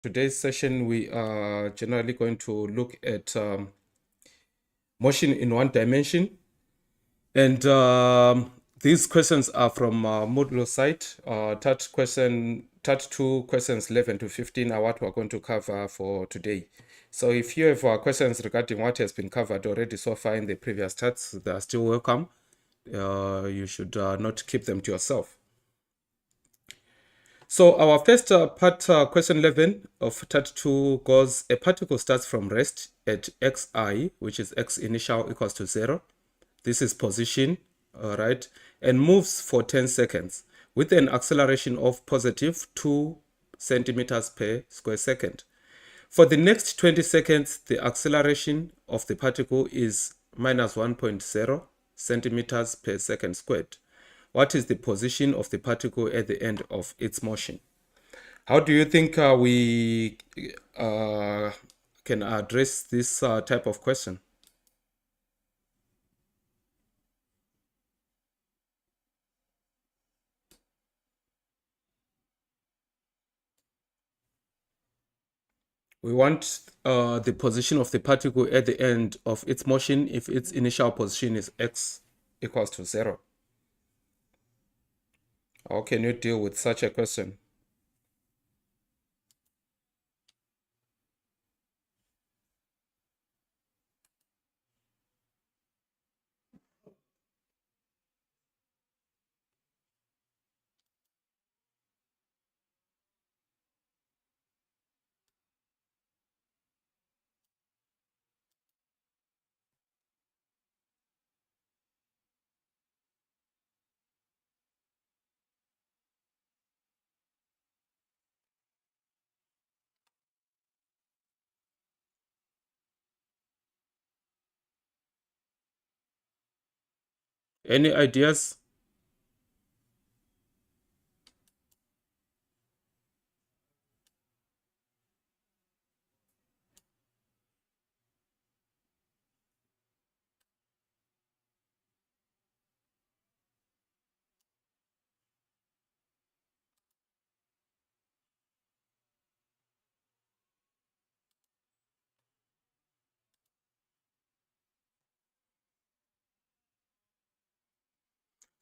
Today's session, we are generally going to look at motion in one dimension. And these questions are from Moodle site. TAT2 questions 11 to 15 are what we're going to cover for today. So if you have questions regarding what has been covered already so far in the previous TATs, they are still welcome. You should not keep them to yourself. So our first part, question 11 of TAT2 goes, a particle starts from rest at xi, which is x initial equals to 0. This is position, all right, and moves for 10 seconds with an acceleration of positive 2 centimeters per square second. For the next 20 seconds, the acceleration of the particle is minus 1.0 centimeters per second squared. What is the position of the particle at the end of its motion? How do you think we can address this type of question? We want the position of the particle at the end of its motion if its initial position is x equals to 0. How can you deal with such a question? Any ideas?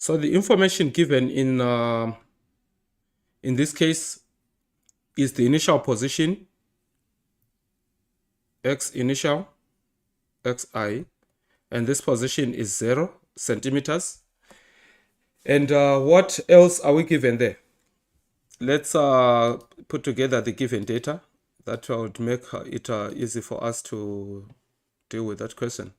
So the information given in this case is the initial position, x initial, xi, and this position is 0 centimeters. And what else are we given there? Let's put together the given data. That would make it easy for us to deal with that question.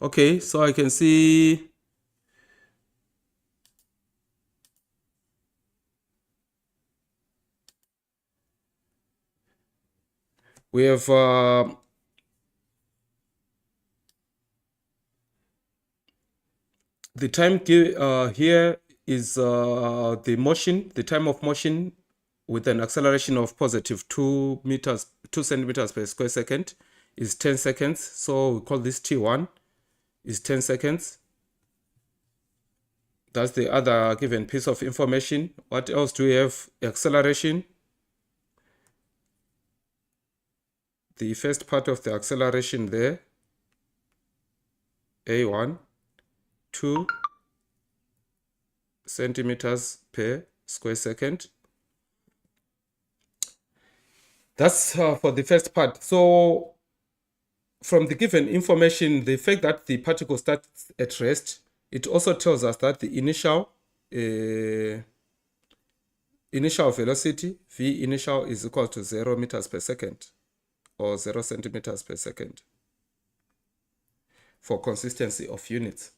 Okay, so I can see we have the time here is the motion, the time of motion with an acceleration of positive 2 centimeters per square second is 10 seconds. So we call this T1 is 10 seconds. That's the other given piece of information. What else do we have? Acceleration. The first part of the acceleration there, A1, 2 centimeters per square second. That's for the first part. So from the given information, the fact that the particle starts at rest, it also tells us that the initial velocity, v initial, is equal to 0 meters per second or 0 centimeters per second for consistency of units.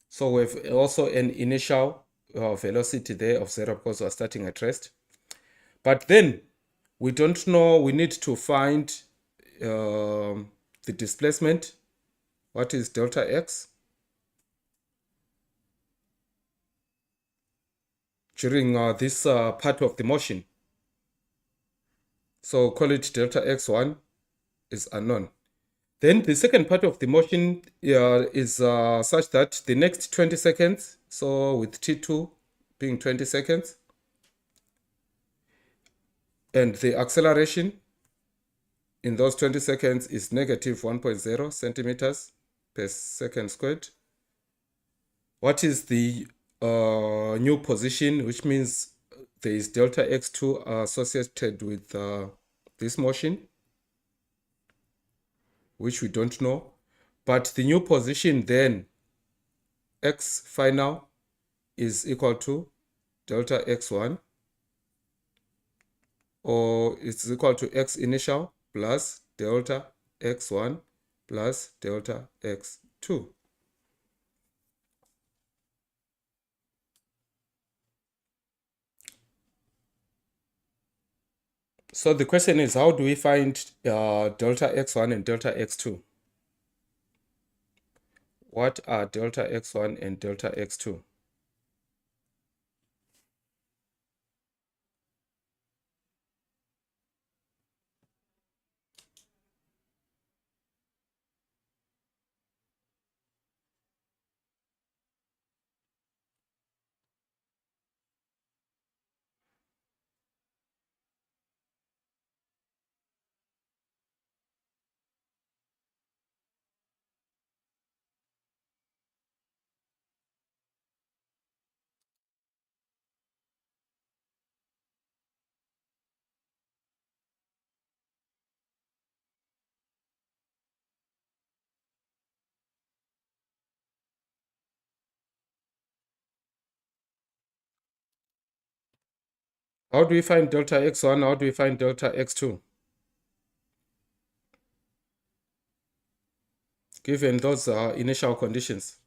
So we have also an initial velocity there of 0 because we're starting at rest. But then we don't know, we need to find the displacement. What is delta x during this part of the motion? So call it delta x1 is unknown. Then the second part of the motion is such that the next 20 seconds, so with T2, being 20 seconds. And the acceleration in those 20 seconds is negative 1.0 centimeters per second squared. What is the new position, which means there is delta x2 associated with this motion, which we don't know. But the new position then, x final, is equal to delta x1, or it's equal to x initial plus delta x1 plus delta x2. So the question is, how do we find delta x1 and delta x2? What are delta x1 and delta x2? How do we find delta x1? How do we find delta x2? Given those initial conditions.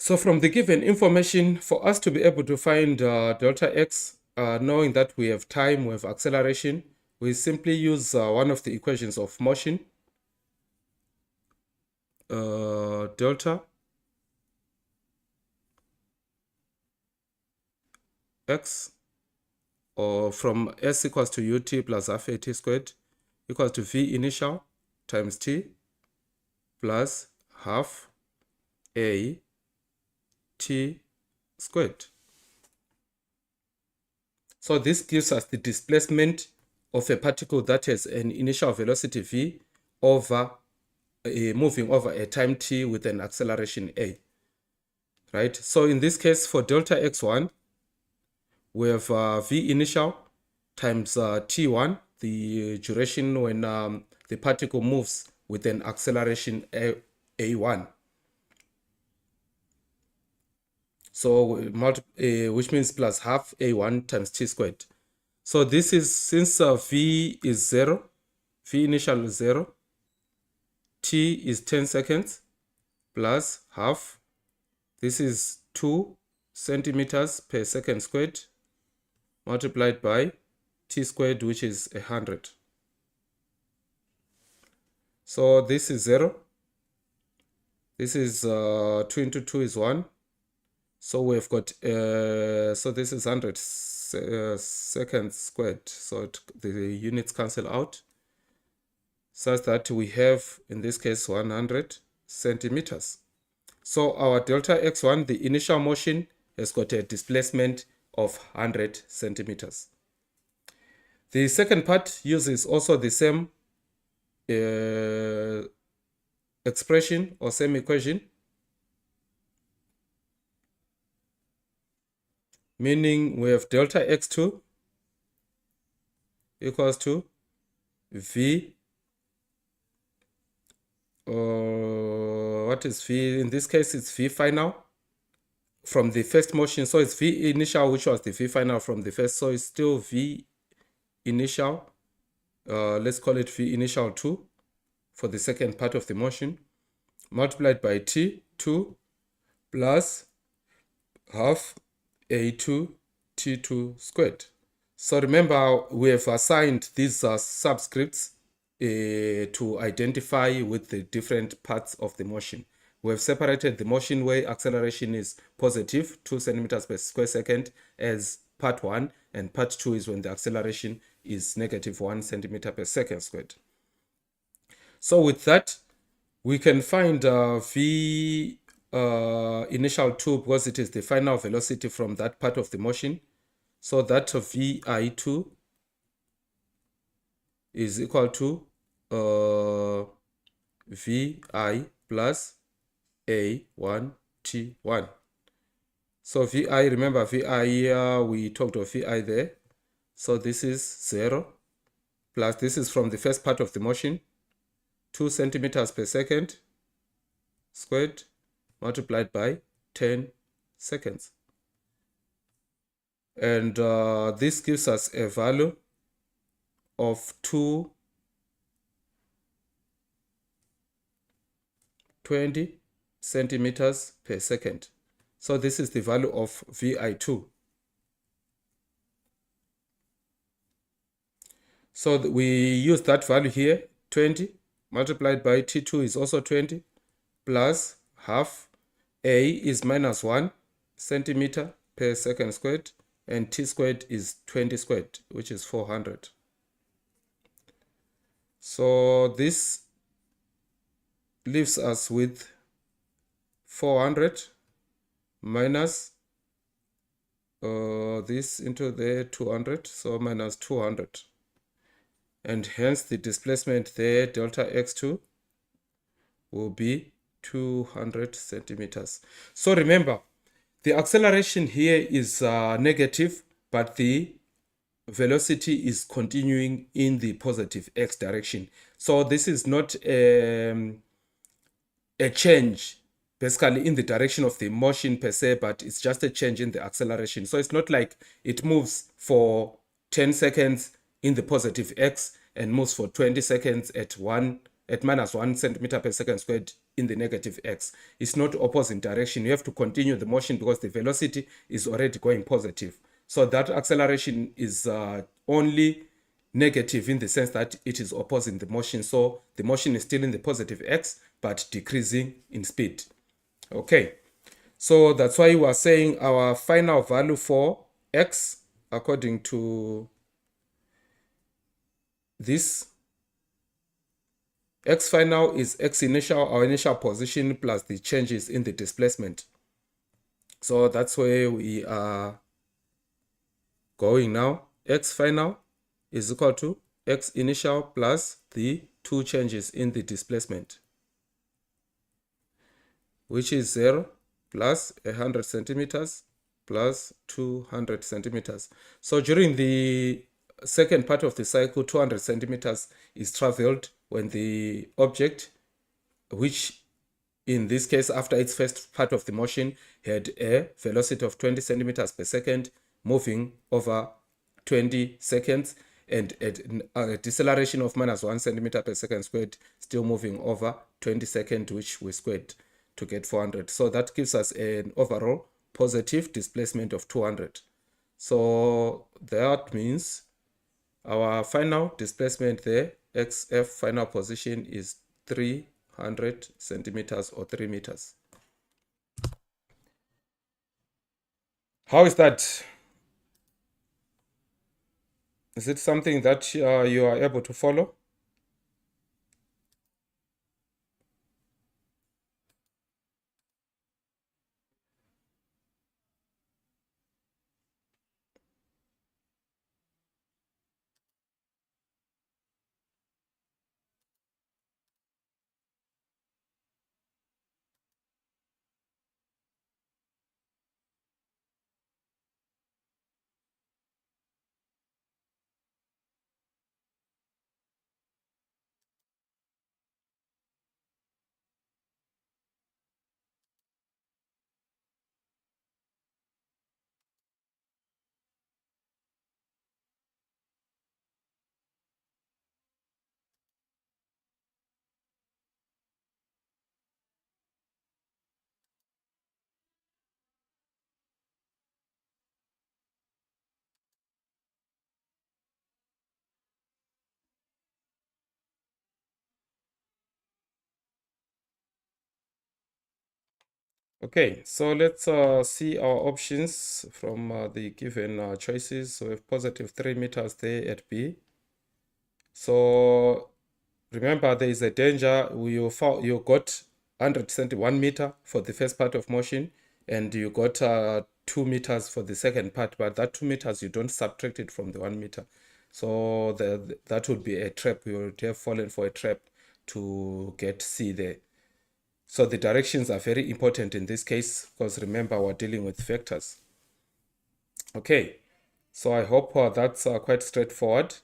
So from the given information, for us to be able to find delta x, knowing that we have time, we have acceleration, we simply use one of the equations of motion, delta x, or from s equals to ut plus half at squared equals to v initial times t plus half a t squared. So this gives us the displacement of a particle that has an initial velocity v over moving over a time t with an acceleration a. Right? So in this case, for delta x1, we have v initial times t1, the duration when the particle moves with an acceleration a1. So which means plus half a1 times t squared. So this is, since v is 0, v initial is 0, t is 10 seconds plus half. This is 2 centimeters per second squared multiplied by t squared, which is 100. So this is 0. This is 2 into 2 is 1. So we've got, so this is 100 seconds squared. So the units cancel out, such that we have, in this case, 100 centimeters. So our delta x1, the initial motion, has got a displacement of 100 centimeters. The second part uses also the same expression or same equation, meaning we have delta x2 equals to v, what is v? In this case, it's v final from the first motion. So it's v initial, which was the v final from the first. So it's still v initial. Let's call it v initial 2 for the second part of the motion, multiplied by t2 plus half a2 t2 squared. So remember, we have assigned these subscripts to identify with the different parts of the motion. We have separated the motion where acceleration is positive 2 centimeters per square second as part 1, and part 2 is when the acceleration is negative 1 centimeter per second squared. So with that, we can find v initial 2 because it is the final velocity from that part of the motion. So that vi2 is equal to vi plus a1t1. So vi, remember vi, we talked of vi there. So this is 0 plus, this is from the first part of the motion, 2 centimeters per second squared multiplied by 10 seconds. And this gives us a value of 220 centimeters per second. So this is the value of vi2. So we use that value here, 20 multiplied by t2 is also 20 plus half. A is minus 1 centimeter per second squared, and t squared is 20 squared, which is 400. So this leaves us with 400 minus this into the 200, so minus 200. And hence the displacement there, delta x2, will be 200 centimeters. So remember, the acceleration here is negative, but the velocity is continuing in the positive x direction. So this is not a change basically in the direction of the motion per se, but it's just a change in the acceleration. So it's not like it moves for 10 seconds in the positive x and moves for 20 seconds at minus 1 centimeter per second squared in the negative x. It's not opposite direction. You have to continue the motion because the velocity is already going positive. So that acceleration is only negative in the sense that it is opposing the motion. So the motion is still in the positive x, but decreasing in speed. Okay, so that's why we are saying our final value for x, according to this, x final is x initial, our initial position, plus the changes in the displacement. So that's where we are going now. X final is equal to x initial plus the 2 changes in the displacement, which is 0 plus 100 centimeters plus 200 centimeters. So during the second part of the cycle, 200 centimeters is traveled when the object, which in this case, after its first part of the motion, had a velocity of 20 centimeters per second, moving over 20 seconds, and at a deceleration of minus 1 centimeter per second squared, still moving over 20 seconds, which we squared to get 400. So that gives us an overall positive displacement of 200. So that means our final displacement there, xf final position, is 300 centimeters or 3 meters. How is that? Is it something that you are able to follow? Okay, so let's see our options from the given choices. So we have positive 3 meters there at B. So remember, there is a danger. You got 1 meter for the first part of motion, and you got 2 meters for the second part. But that 2 meters, you don't subtract it from the 1 meter. So that would be a trap. You would have fallen for a trap to get C there. So the directions are very important in this case because remember, we're dealing with vectors. Okay, so I hope that's quite straightforward.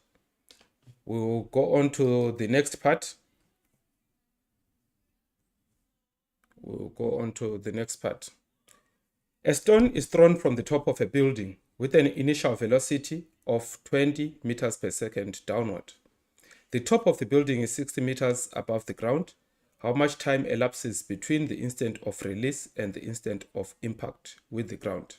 We'll go on to the next part. We'll go on to the next part. A stone is thrown from the top of a building with an initial velocity of 20 meters per second downward. The top of the building is 60 meters above the ground. How much time elapses between the instant of release and the instant of impact with the ground?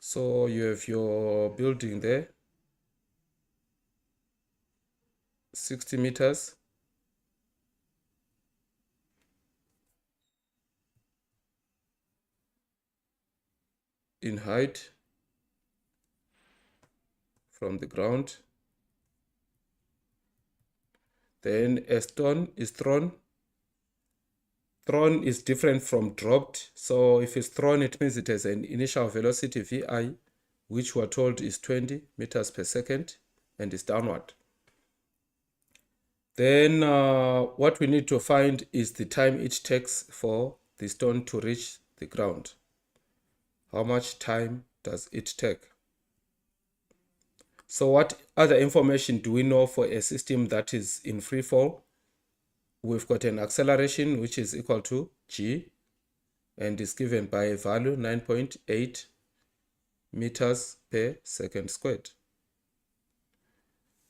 So you have your building there, 60 meters. In height from the ground. Then a stone is thrown. Thrown is different from dropped. So if it's thrown, it means it has an initial velocity vi, which we're told is 20 meters per second and is downward. Then what we need to find is the time it takes for the stone to reach the ground. How much time does it take? So what other information do we know for a system that is in free fall? We've got an acceleration which is equal to g and is given by a value 9.8 meters per second squared.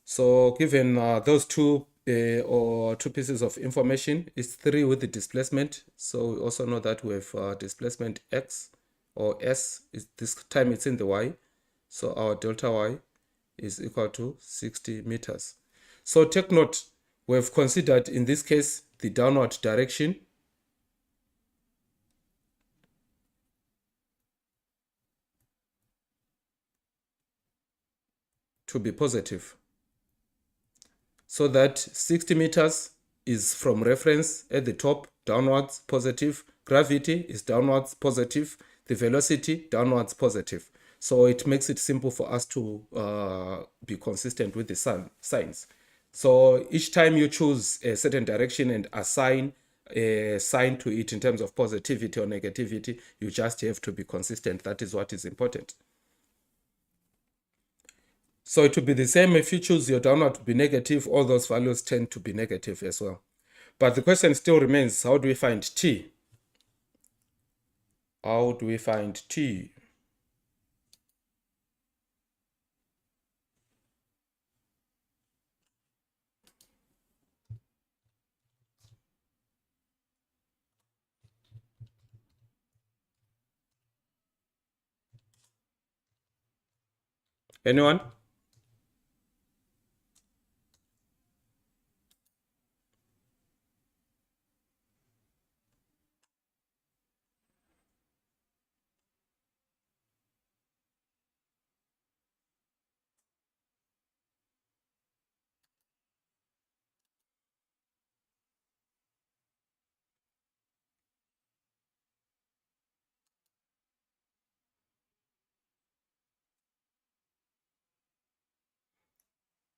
So given those two pieces of information, is 3 with the displacement. So we also know that we have displacement x or s. This time it's in the y. So our delta y is equal to 60 meters. So take note, we have considered in this case the downward direction to be positive. So that 60 meters is from reference at the top, downwards positive. Gravity is downwards positive. The velocity downwards positive. So it makes it simple for us to be consistent with the signs. So each time you choose a certain direction and assign a sign to it in terms of positivity or negativity, you just have to be consistent. That is what is important. So it will be the same if you choose your downward to be negative, all those values tend to be negative as well. But the question still remains, how do we find t? How do we find t? Anyone?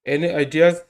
Any ideas?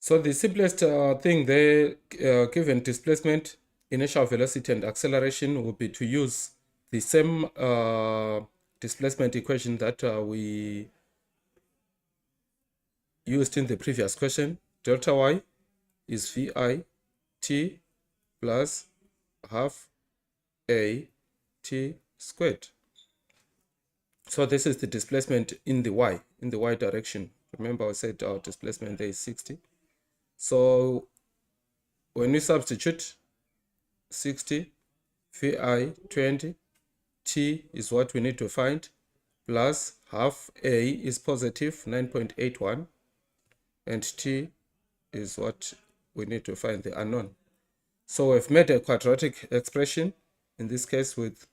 So the simplest thing there, given displacement, initial velocity, and acceleration, would be to use the same displacement equation that we used in the previous question. Delta y is vi t plus half a t squared. So this is the displacement in the y direction. Remember I said our displacement there is 60. So when we substitute 60, vi 20, t is what we need to find, plus half a is positive 9.81, and t is what we need to find, the unknown. So we've made a quadratic expression, in this case with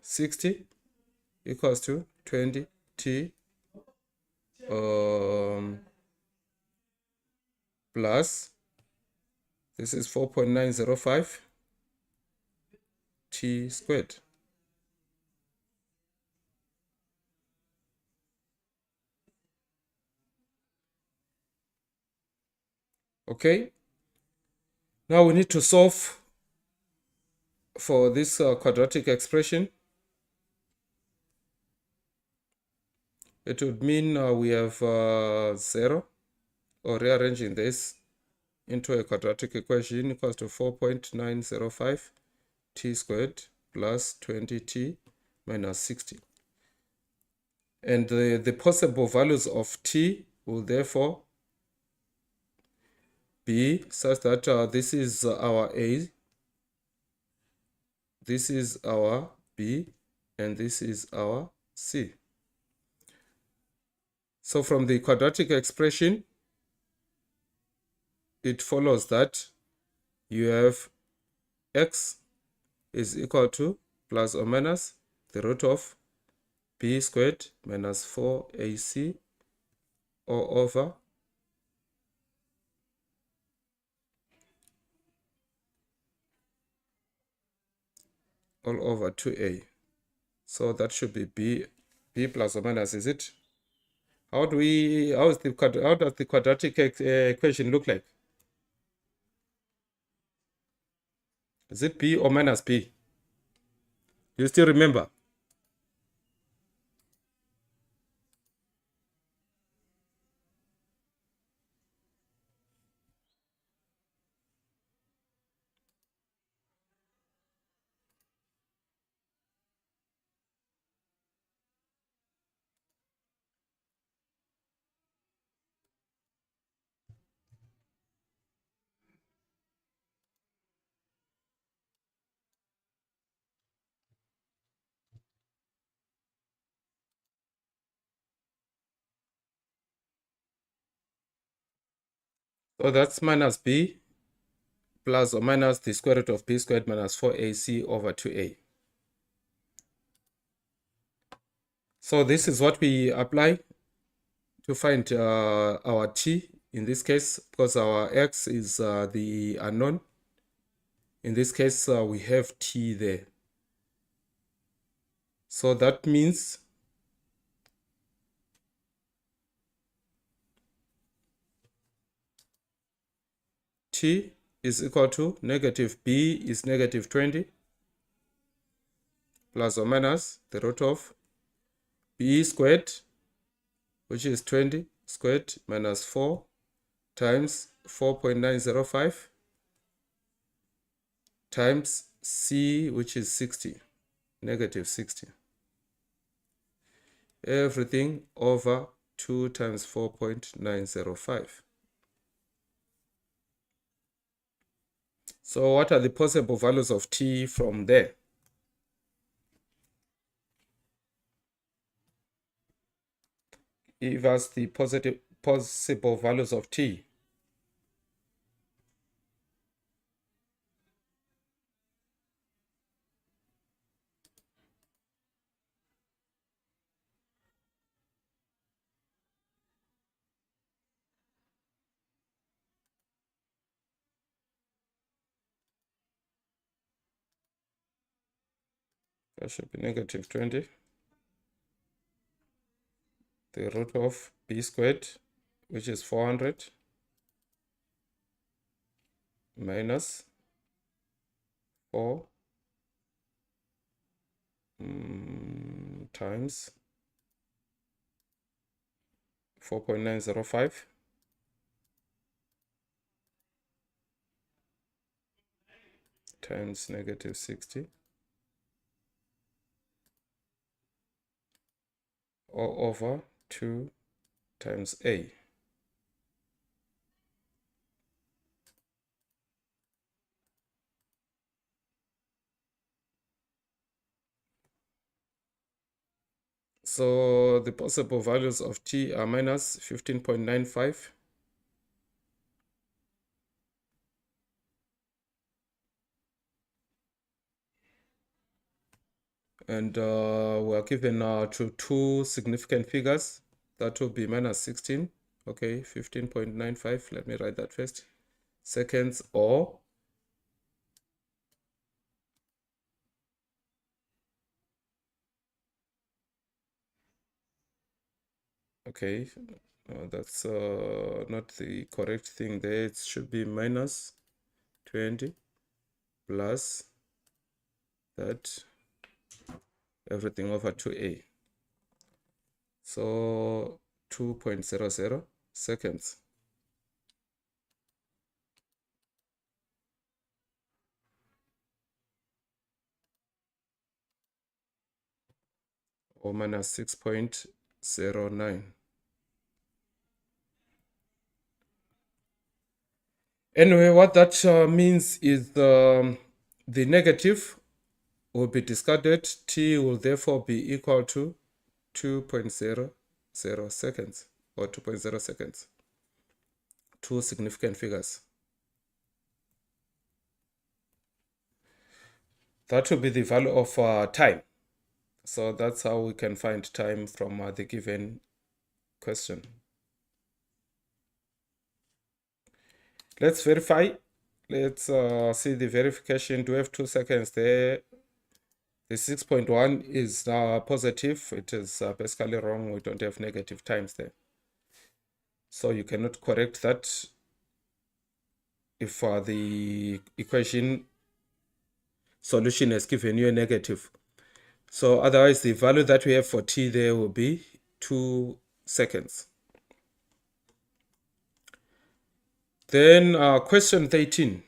60 equals to 20t plus, this is 4.905 t squared. Okay, now we need to solve for this quadratic expression. It would mean we have 0, or rearranging this into a quadratic equation, equals to 4.905 t squared plus 20t minus 60. And the possible values of t will therefore be such that this is our a, this is our b, and this is our c. So from the quadratic expression, it follows that you have x is equal to plus or minus the root of b squared minus 4ac all over all over 2a. So that should be b plus or minus, is it? How does the quadratic equation look like? Is it b or minus b? Do you still remember? So that's minus b plus or minus the square root of b squared minus 4ac over 2a. So this is what we apply to find our t in this case, because our x is the unknown. In this case, we have t there. So that means t is equal to negative b is negative 20 plus or minus the root of b squared, which is 20 squared minus 4 times 4.905 times c, which is 60, negative 60. Everything over 2 times 4.905. So what are the possible values of t from there? Give us the possible values of t. That should be negative 20. the root of b squared, which is 400, minus 4 times 4.905 times negative 60 all over 2 times a. So the possible values of t are minus 15.95, and we are given to two significant figures. That will be minus 16, okay, 15.95, let me write that first, seconds, or okay, that's not the correct thing there. It should be minus 20 plus that, everything over 2a. So 2.00 seconds. Or minus 6.09. Anyway, what that means is the negative will be discarded. T will therefore be equal to 2.00 seconds, or 2.0 seconds. Two significant figures. That will be the value of time. So that's how we can find time from the given question. Let's verify. Let's see the verification. Do we have 2 seconds there? The 6.1 is positive. It is basically wrong. We don't have negative times there. So you cannot correct that if the equation solution has given you a negative. So otherwise, the value that we have for t there will be 2 seconds. Then question 13.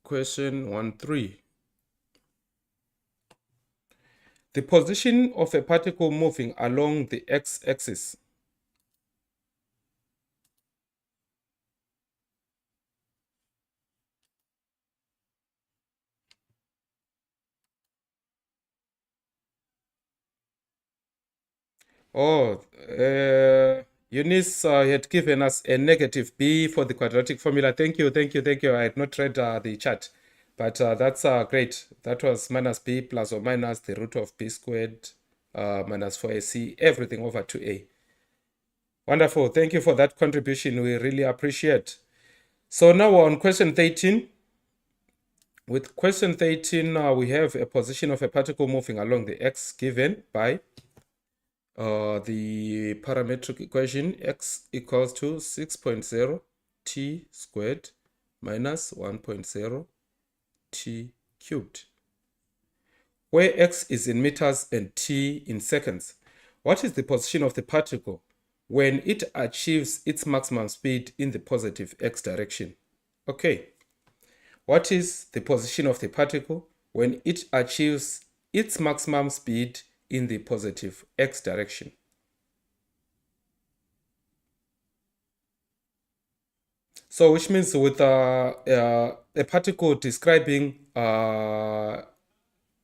Question 1.3. The position of a particle moving along the x-axis Eunice had given us a negative b for the quadratic formula. Thank you. I had not read the chart, but that's great. That was minus b plus or minus the root of b squared minus 4ac, everything over 2a. Wonderful. Thank you for that contribution. We really appreciate. So now we're on question 13. With question 13, we have a position of a particle moving along the x given by the parametric equation x equals to 6.0 t squared minus 1.0 t cubed, where x is in meters and t in seconds. What is the position of the particle when it achieves its maximum speed in the positive x direction? Okay, what is the position of the particle when it achieves its maximum speed in the positive x direction? So which means with a particle describing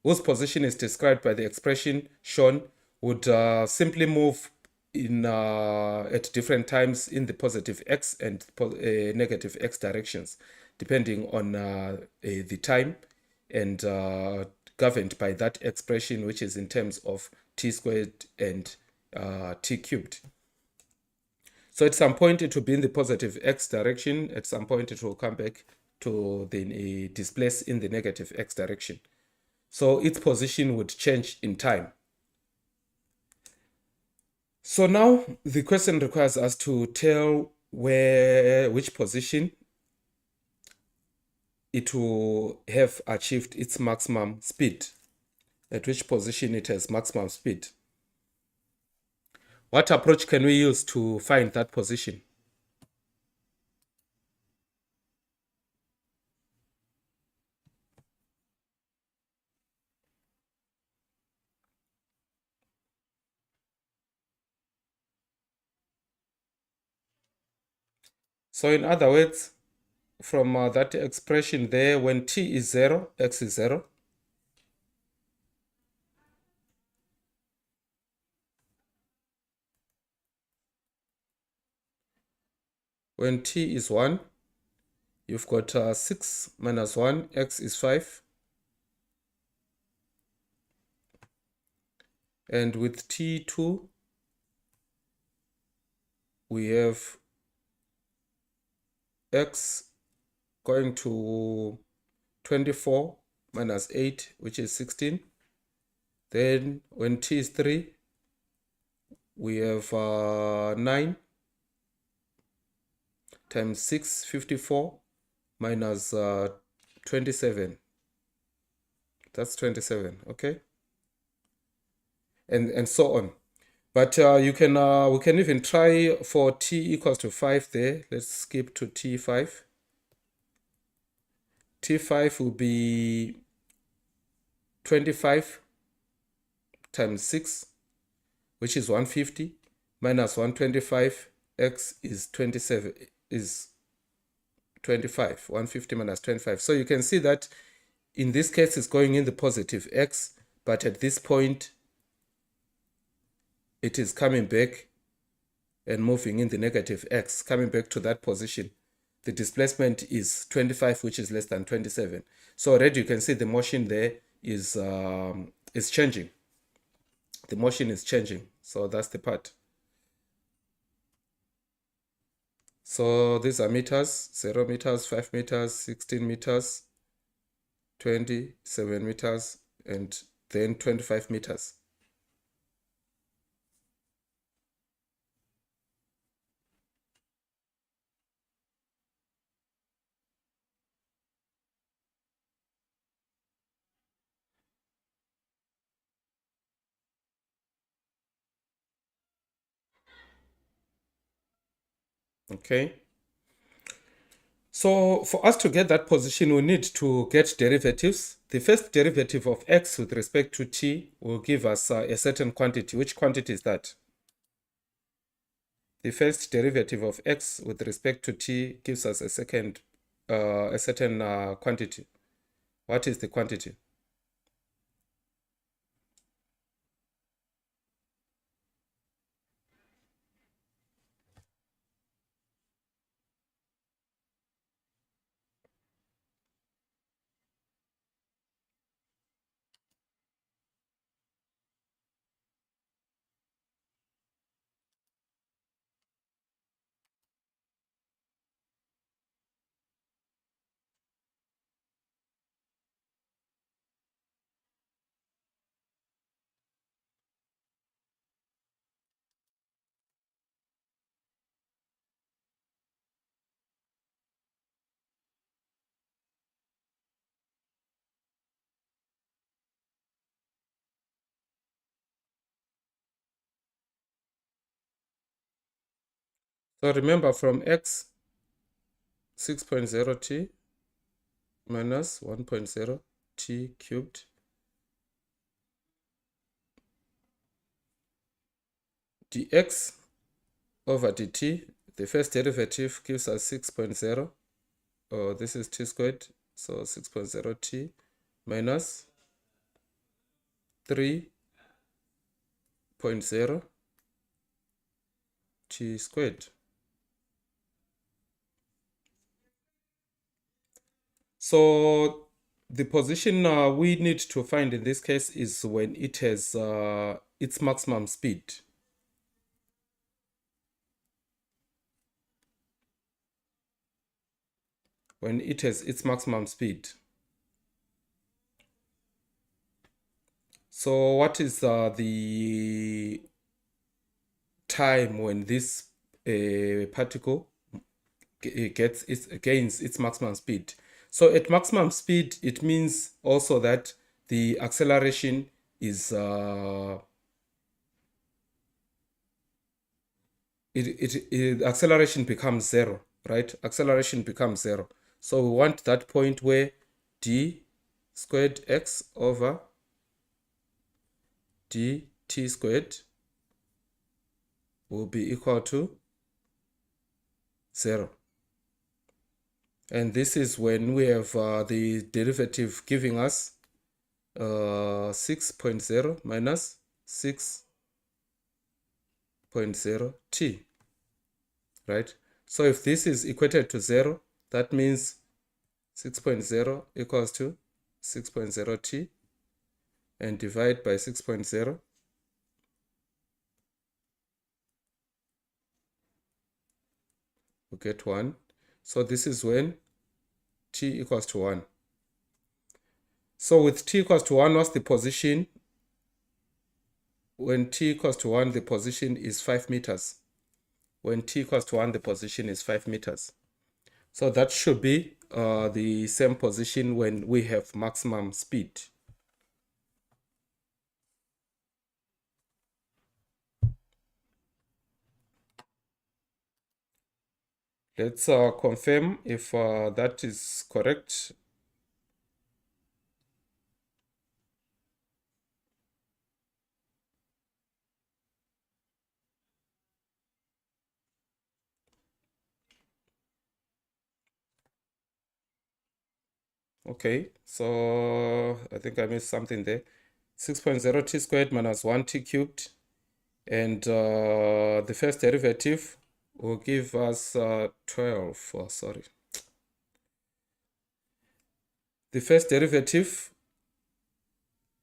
whose position is described by the expression shown would simply move in at different times in the positive x and negative x directions, depending on the time, and governed by that expression, which is in terms of t squared and t cubed. So at some point it will be in the positive x direction. At some point it will come back to the displace in the negative x direction. So its position would change in time. So now the question requires us to tell which position it will have achieved its maximum speed, at which position it has maximum speed. What approach can we use to find that position? So in other words, from that expression there, when t is 0, x is 0. When t is 1, you've got 6 minus 1, x is 5. And with t2, we have x going to 24 minus 8, which is 16. Then when t is 3, we have 9 times 6, 54, minus 27. That's 27, okay? And so on. But we can even try for t equals to 5 there. Let's skip to t5. t5 will be 25 times 6, which is 150, minus 125, x is 27, is 25, 150 minus 25. So you can see that in this case it's going in the positive x, but at this point it is coming back and moving in the negative x, coming back to that position. The displacement is 25, which is less than 27. So already you can see the motion there is changing. The motion is changing. So that's the part. So these are meters: 0 meters, 5 meters, 16 meters, 27 meters, and then 25 meters. Okay. So for us to get that position, we need to get derivatives. The first derivative of x with respect to t will give us a certain quantity. Which quantity is that? The first derivative of x with respect to t gives us a certain quantity. What is the quantity? So remember, from x 6.0t minus 1.0 t cubed dx over dt, the first derivative gives us 6.0. Oh, this is t squared, so 6.0 t minus 3.0 t squared. So the position we need to find in this case is when it has its maximum speed. When it has its maximum speed. So what is the time when this particle gains its maximum speed. So at maximum speed, it means also that the acceleration is acceleration becomes zero, right? Acceleration becomes zero. So we want that point where d squared x over dt squared will be equal to 0. And this is when we have the derivative giving us 6.0 minus 6.0 t, right? So if this is equated to 0, that means 6.0 equals to 6.0 t, and divide by 6.0. We get 1. So this is when t equals to 1. So with t equals to 1, what's the position? When t equals to 1, the position is 5 meters. When t equals to 1, the position is 5 meters. So that should be the same position when we have maximum speed. Let's confirm if that is correct. Okay, so I think I missed something there. 6.0 t squared minus 1 t cubed. And the first derivative will give us 12. Oh, sorry. The first derivative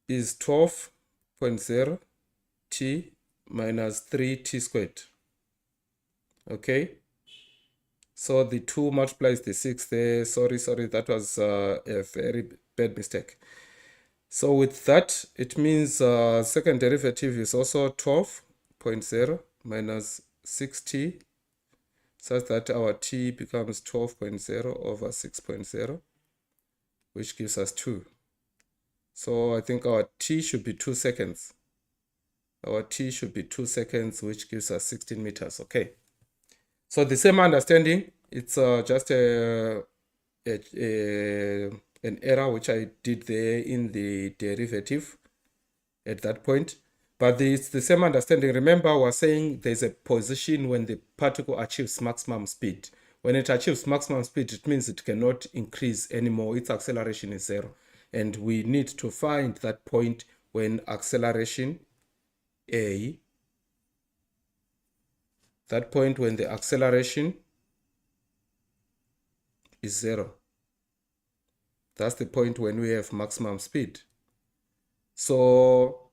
is 12.0 t minus 3t squared. Okay. So the 2 multiplies the 6 there. Sorry, that was a very bad mistake. So with that, it means second derivative is also 12.0 minus 6t, such that our t becomes 12.0 over 6.0, which gives us 2. So I think our t should be 2 seconds. Our t should be 2 seconds, which gives us 16 meters. Okay. So the same understanding, it's just an error which I did there in the derivative at that point. But it's the same understanding. Remember, we're saying there's a position when the particle achieves maximum speed. When it achieves maximum speed, it means it cannot increase anymore. Its acceleration is 0. And we need to find that point when acceleration A, that point when the acceleration is 0. That's the point when we have maximum speed. So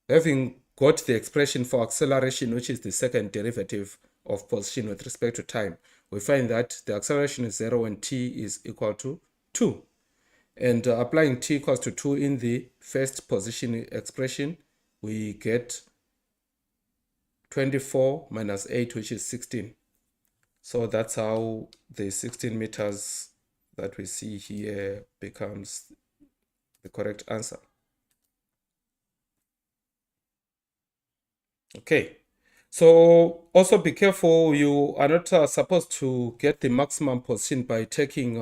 having got the expression for acceleration, which is the second derivative of position with respect to time, we find that the acceleration is 0 when t is equal to 2. And applying t equals to 2 in the first position expression, we get 24 minus 8, which is 16. So that's how the 16 meters that we see here becomes the correct answer. Okay, so also be careful, you are not supposed to get the maximum position by taking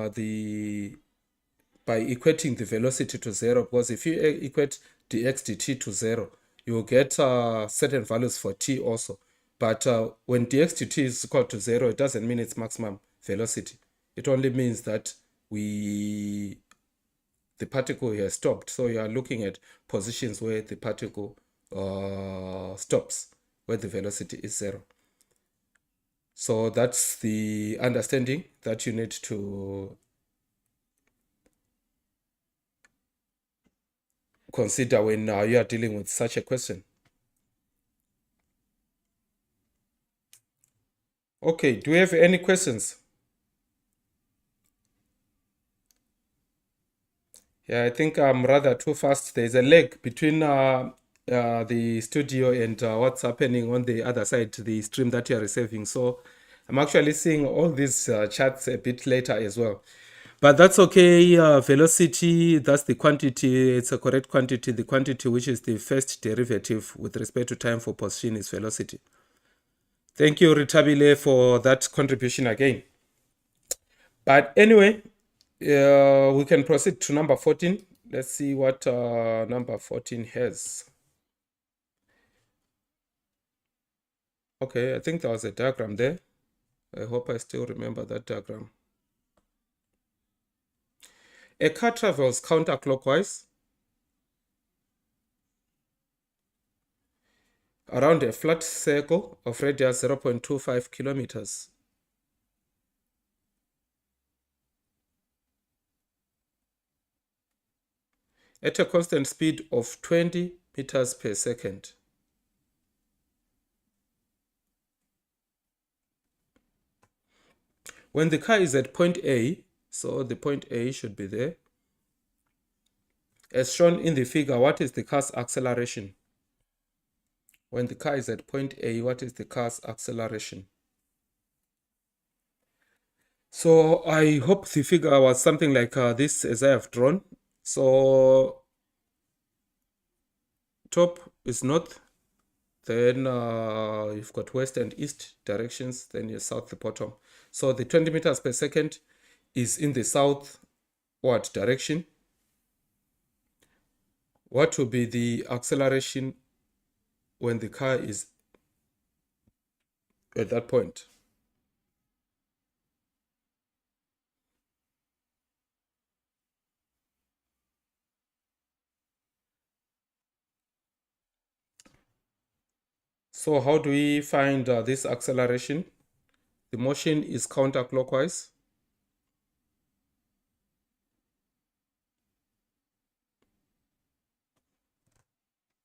by equating the velocity to 0, because if you equate dx dt to 0, you will get certain values for t also. But when dx dt is equal to 0, it doesn't mean it's maximum velocity. It only means that the particle has stopped. So you are looking at positions where the particle stops, where the velocity is 0. So that's the understanding that you need to consider when you are dealing with such a question. Okay, do we have any questions? Yeah, I think I'm rather too fast. There's a lag between the studio and what's happening on the other side, the stream that you're receiving. So I'm actually seeing all these charts a bit later as well. But that's okay. Velocity, that's the quantity. It's a correct quantity. The quantity, which is the first derivative with respect to time for position, is velocity. Thank you, Ritabile, for that contribution again. But anyway, we can proceed to number 14. Let's see what number 14 has. Okay, I think there was a diagram there. I hope I still remember that diagram. A car travels counterclockwise around a flat circle of radius 0.25 kilometers. At a constant speed of 20 meters per second. When the car is at point A, so the point A should be there. As shown in the figure, what is the car's acceleration? When the car is at point A, what is the car's acceleration? So I hope the figure was something like this as I have drawn. So top is north, then you've got west and east directions, then you're south the bottom. So the 20 meters per second is in the southward direction. What will be the acceleration when the car is at that point? So how do we find this acceleration? The motion is counterclockwise.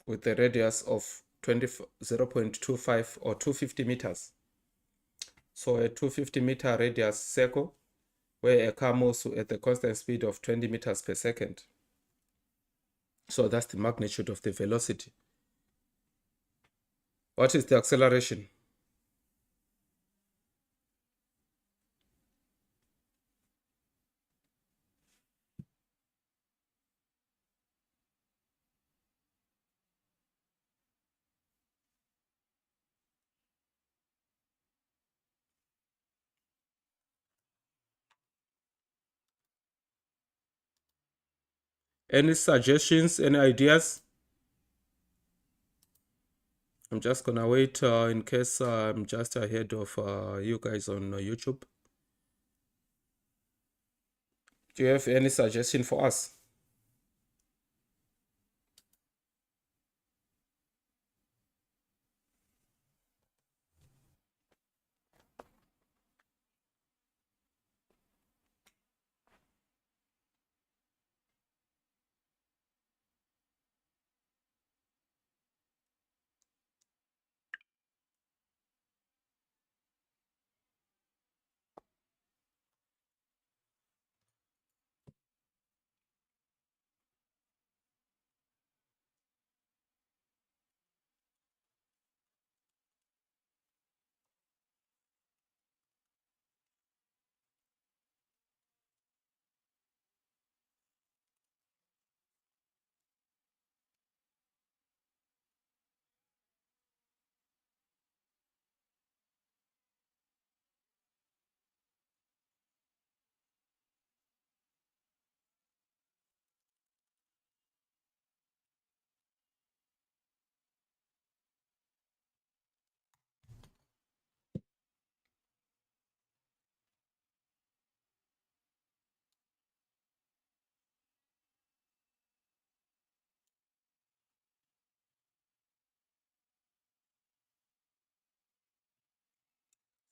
With a radius of 0.25 or 250 meters. So a 250 meter radius circle where a car moves at the constant speed of 20 meters per second. So that's the magnitude of the velocity. What is the acceleration? Any suggestions, any ideas? I'm just gonna wait in case I'm just ahead of you guys on YouTube. Do you have any suggestion for us?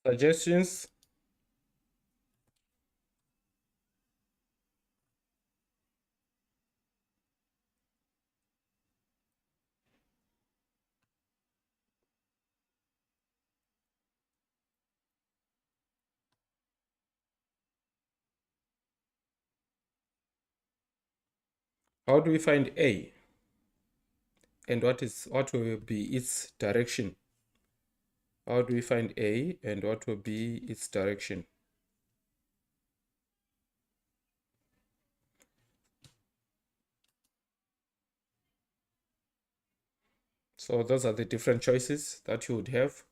Suggestions? How do we find A? and what will be its direction? How do we find A and what will be its direction? So those are the different choices that you would have.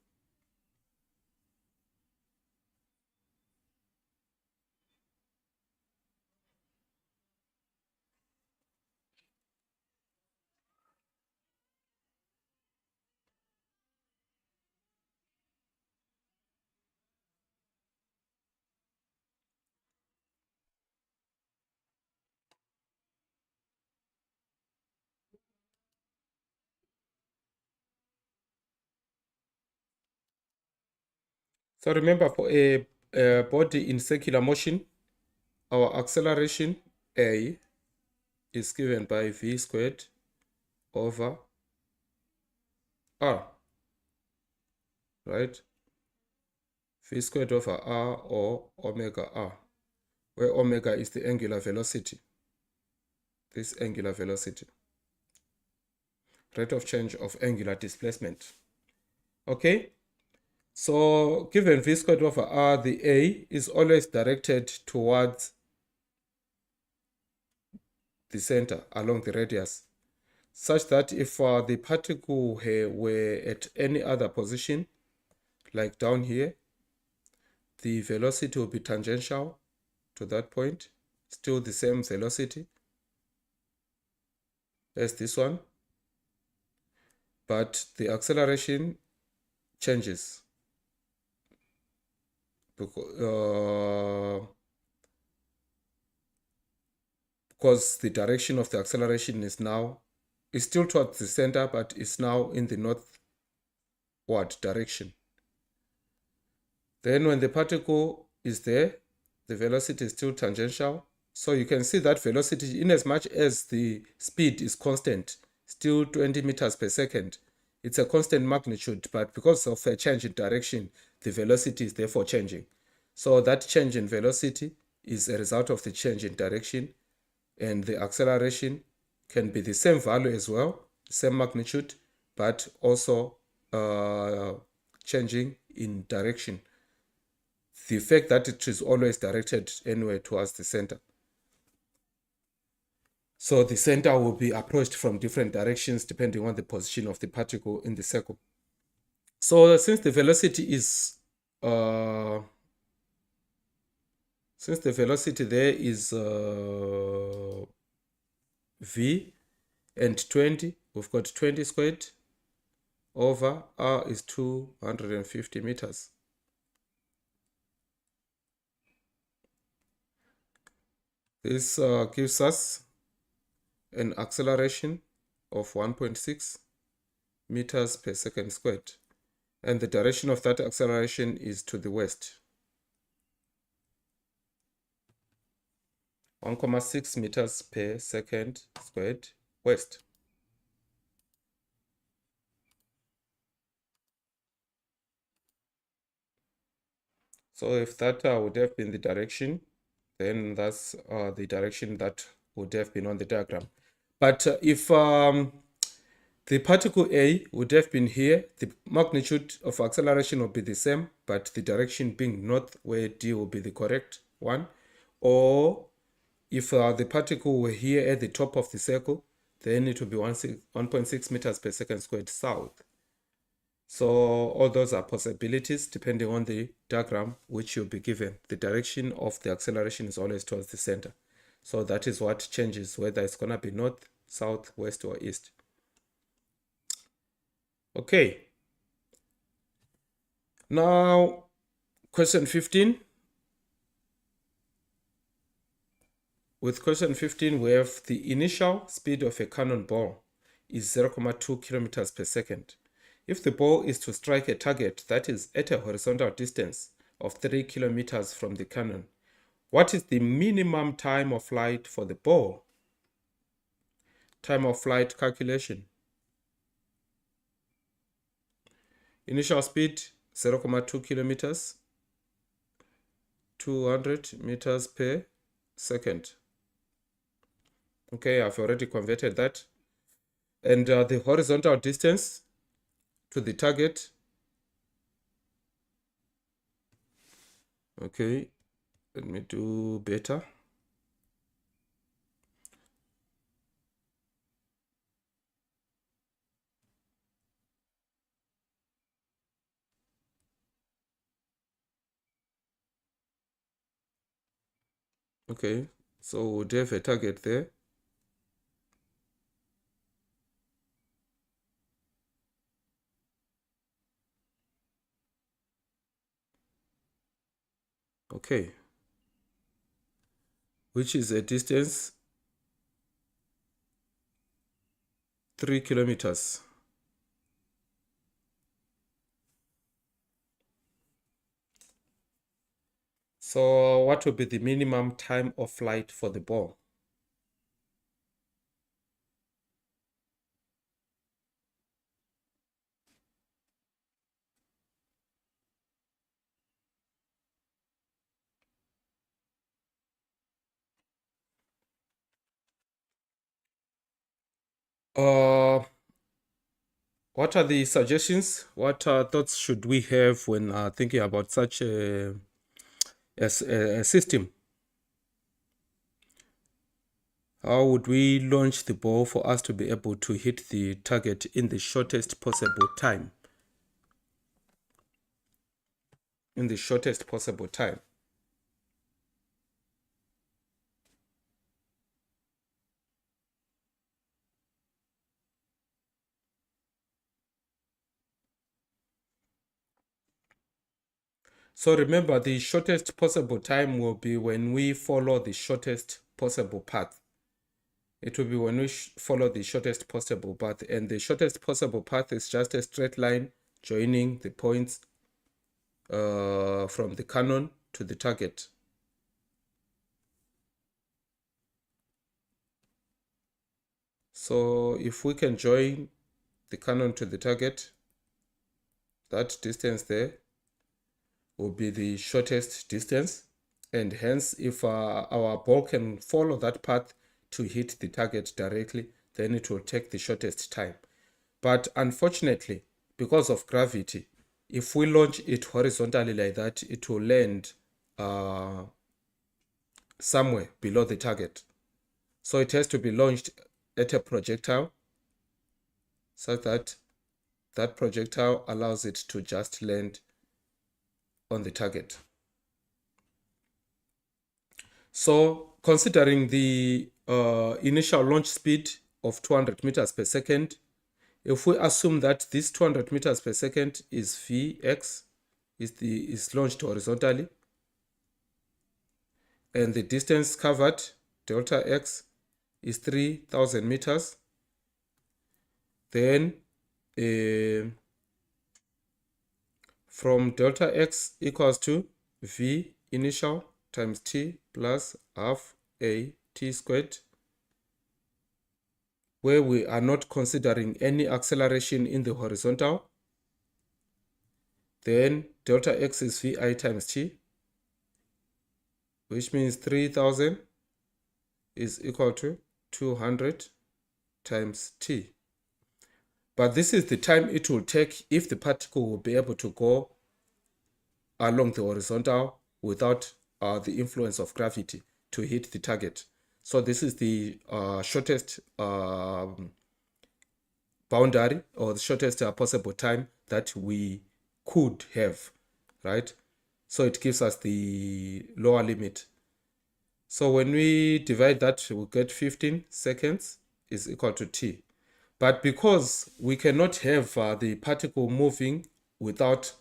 So remember, for a body in circular motion, our acceleration A is given by v squared over r, right? V squared over r or omega r, where omega is the angular velocity, this angular velocity, rate of change of angular displacement. Okay, so given v squared over r, the A is always directed towards the center along the radius, such that if the particle were at any other position, like down here, the velocity will be tangential to that point, still the same velocity as this one, but the acceleration changes because the direction of the acceleration is still towards the center, but it's now in the northward direction. Then when the particle is there, the velocity is still tangential. So you can see that velocity, in as much as the speed is constant, still 20 meters per second, it's a constant magnitude, but because of a change in direction, the velocity is therefore changing. So that change in velocity is a result of the change in direction, and the acceleration can be the same value as well, same magnitude, but also changing in direction. The fact that it is always directed anyway towards the center. So the center will be approached from different directions depending on the position of the particle in the circle. So since the velocity there is v and 20, we've got 20 squared over r is 250 meters. This gives us an acceleration of 1.6 meters per second squared. And the direction of that acceleration is to the west. 1.6 meters per second squared west. So if that would have been the direction, then that's the direction that would have been on the diagram. But if the particle A would have been here, the magnitude of acceleration will be the same, but the direction being north, where D will be the correct one. Or if the particle were here at the top of the circle, then it will be 1.6 meters per second squared south. So all those are possibilities depending on the diagram which you'll be given. The direction of the acceleration is always towards the center. So that is what changes whether it's going to be north, south, west, or east. Okay. Now, question 15. With question 15, we have the initial speed of a cannonball is 0.2 kilometers per second. If the ball is to strike a target that is at a horizontal distance of 3 kilometers from the cannon, what is the minimum time of flight for the ball? Time of flight calculation. Initial speed 0.2 kilometers, 200 meters per second. Okay, I've already converted that. And the horizontal distance to the target. Okay, let me do better. Okay, so we'd have a target there. Okay, which is a distance 3 kilometers. So what will be the minimum time of flight for the ball? What are the suggestions? What thoughts should we have when thinking about such a system? How would we launch the ball for us to be able to hit the target in the shortest possible time? In the shortest possible time. So remember, the shortest possible time will be when we follow the shortest possible path. It will be when we follow the shortest possible path, and the shortest possible path is just a straight line joining the points from the cannon to the target. So if we can join the cannon to the target, that distance there will be the shortest distance, and hence if our ball can follow that path to hit the target directly, then it will take the shortest time. But unfortunately, because of gravity, if we launch it horizontally like that, it will land somewhere below the target. So it has to be launched at a projectile so that that projectile allows it to just land on the target. So considering the initial launch speed of 200 meters per second, if we assume that this 200 meters per second is Vx, is launched horizontally, and the distance covered, delta x, is 3,000 meters, then from delta x equals to v initial times t plus half a t squared, where we are not considering any acceleration in the horizontal, then delta x is vi times t, which means 3,000 is equal to 200 times t. But this is the time it will take if the particle will be able to go along the horizontal without the influence of gravity to hit the target. So this is the shortest boundary, or the shortest possible time that we could have, right? So it gives us the lower limit. So when we divide that, we get 15 seconds is equal to t. But because we cannot have the particle moving without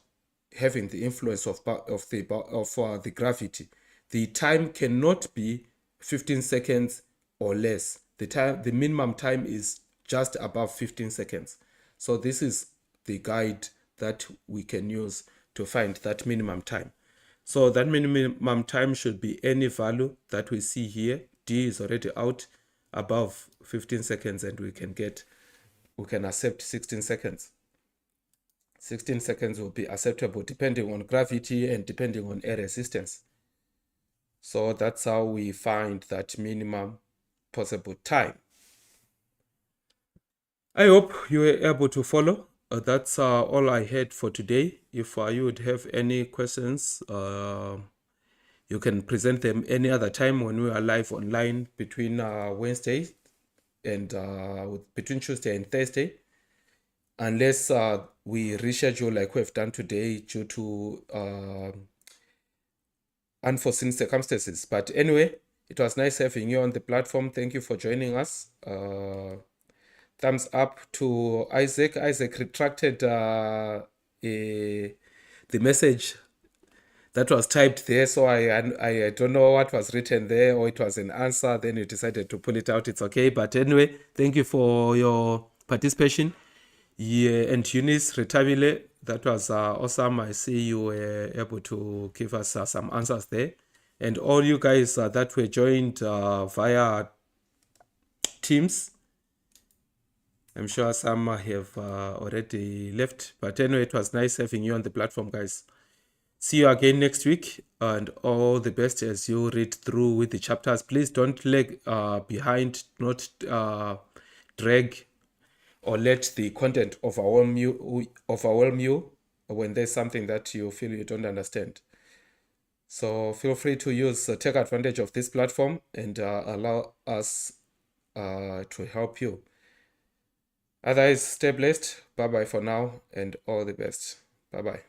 having the influence of the gravity, the time cannot be 15 seconds or less. The minimum time is just above 15 seconds. So this is the guide that we can use to find that minimum time. So that minimum time should be any value that we see here. D is already out above 15 seconds, and we can accept 16 seconds. 16 seconds will be acceptable depending on gravity and depending on air resistance. So that's how we find that minimum possible time. I hope you were able to follow. That's all I had for today. If you would have any questions, you can present them any other time when we are live online between Wednesday and between Tuesday and Thursday, unless we reschedule like we've done today due to unforeseen circumstances. But anyway, it was nice having you on the platform. Thank you for joining us. Thumbs up to Isaac. Isaac retracted the message that was typed there, so I don't know what was written there, or it was an answer. Then you decided to pull it out. It's okay. But anyway, thank you for your participation. Yeah, and Eunice Retabile, that was awesome. I see you were able to give us some answers there. And all you guys that were joined via Teams, I'm sure some have already left. But anyway, it was nice having you on the platform, guys. See you again next week, and all the best as you read through with the chapters. Please don't lag behind, not drag or let the content overwhelm you when there's something that you feel you don't understand. So feel free to take advantage of this platform and allow us to help you. Otherwise, stay blessed. Bye bye for now, and all the best. Bye bye.